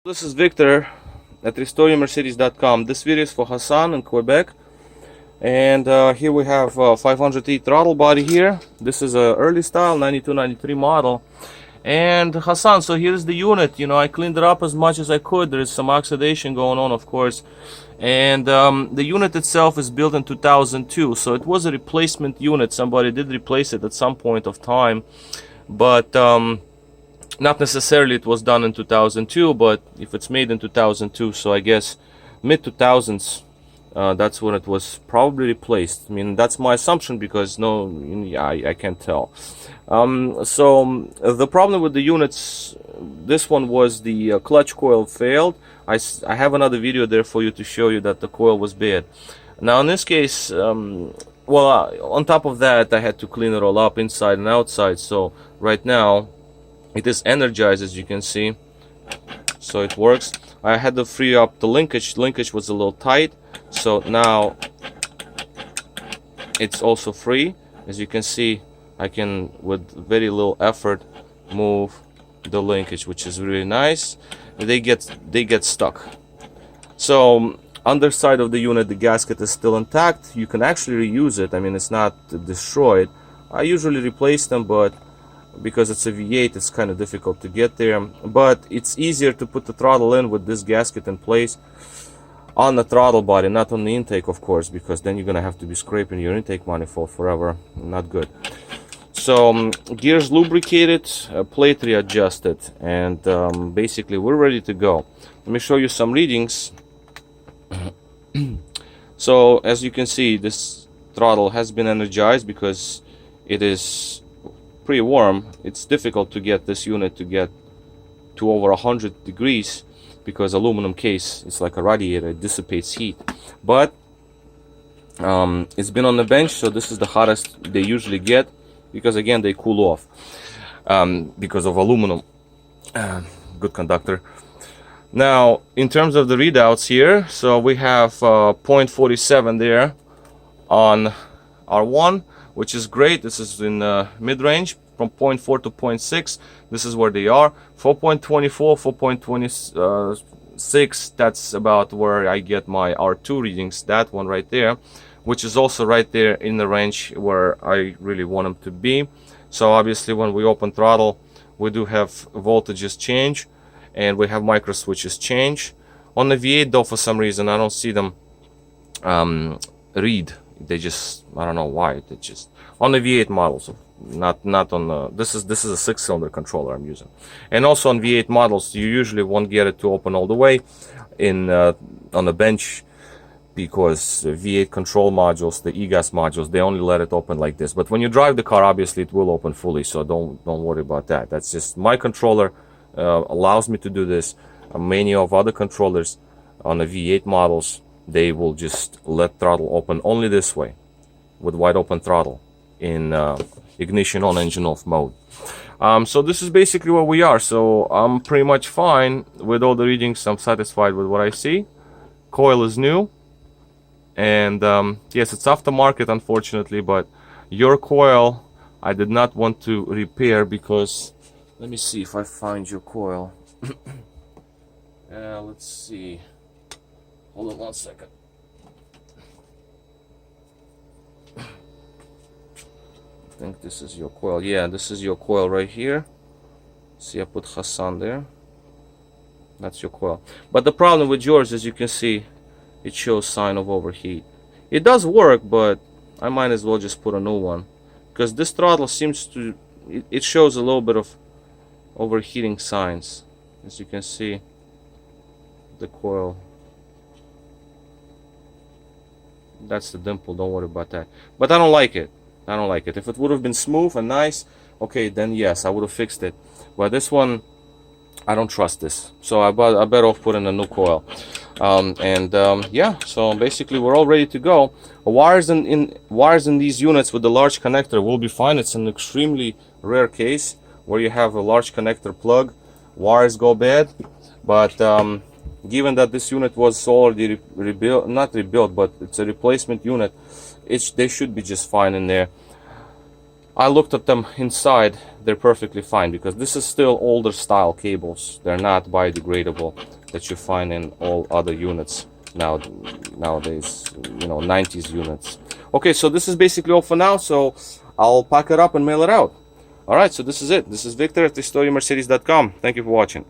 This is Victor at restoringmercedes.com. This video is for Hassan in Quebec, and here we have 500E throttle body here. This is a early style 92-93 model. And Hassan, so here's the unit. You know, I cleaned it up as much as I could. There is some oxidation going on, of course, and the unit itself is built in 2002, so it was a replacement unit. Somebody did replace it at some point of time, but not necessarily it was done in 2002, but if it's made in 2002, so I guess mid 2000s, that's when it was probably replaced. I mean, that's my assumption because I can't tell. So the problem with the units, this one was the clutch coil failed. I have another video there for you to show you that the coil was bad. Now in this case, on top of that, I had to clean it all up inside and outside. So right now it is energized, as you can see, so it works. I had to free up the linkage. Linkage was a little tight, so now it's also free. As you can see, I can with very little effort move the linkage, which is really nice. They get stuck. So underside of the unit, the gasket is still intact. You can actually reuse it. I mean, it's not destroyed. I usually replace them, but because it's a V8, it's kind of difficult to get there, but it's easier to put the throttle in with this gasket in place on the throttle body, not on the intake, of course, because then you're gonna have to be scraping your intake manifold forever. Not good. So gears lubricated, plate readjusted, and basically we're ready to go. Let me show you some readings. So as you can see, this throttle has been energized because it is pretty warm. It's difficult to get this unit to get to over 100 degrees because aluminum case, it's like a radiator, it dissipates heat. But it's been on the bench, so this is the hottest they usually get because again they cool off because of aluminum. Good conductor. Now in terms of the readouts here, so we have 0.47 there on R1, which is great. This is in mid-range from 0.4 to 0.6. This is where they are. 4.24, 4.26, that's about where I get my R2 readings, that one right there, which is also right there in the range where I really want them to be. So obviously when we open throttle, we do have voltages change and we have micro switches change. On the V8 though, for some reason I don't see them read. They just, I don't know why, they just on the V8 models, not on the, this is a 6-cylinder controller I'm using. And also on V8 models you usually won't get it to open all the way in on the bench, because V8 control modules, the EGAS modules, they only let it open like this. But when you drive the car, obviously it will open fully, so don't worry about that. That's just my controller allows me to do this. Many of other controllers on the V8 models, they will just let throttle open only this way with wide open throttle in ignition on, engine off mode. So this is basically where we are. So I'm pretty much fine with all the readings. I'm satisfied with what I see. Coil is new, and yes, it's aftermarket unfortunately, but your coil I did not want to repair because, let me see if I find your coil. Let's see. Hold on 1 second. I think this is your coil. Yeah, this is your coil right here. See, I put Hassan there. That's your coil. But the problem with yours, as you can see, it shows sign of overheat. It does work, but I might as well just put a new one, because this throttle seems to, it shows a little bit of overheating signs. As you can see, the coil, that's the dimple, don't worry about that. But I don't like it. I don't like it. If it would have been smooth and nice, okay, then yes, I would have fixed it. But this one, I don't trust this, so I better off putting a new coil. Yeah, so basically we're all ready to go. Wires in these units with the large connector will be fine. It's an extremely rare case where you have a large connector plug, wires go bad. But given that this unit was already rebuilt, not rebuilt, but it's a replacement unit, they should be just fine in there. I looked at them inside. they're perfectly fine, because this is still older style cables. They're not biodegradable that you find in all other units nowadays, you know, 90s units. Okay, so this is basically all for now, so I'll pack it up and mail it out. All right, so this is it. This is Victor at thisstorymercedes.com. Thank you for watching.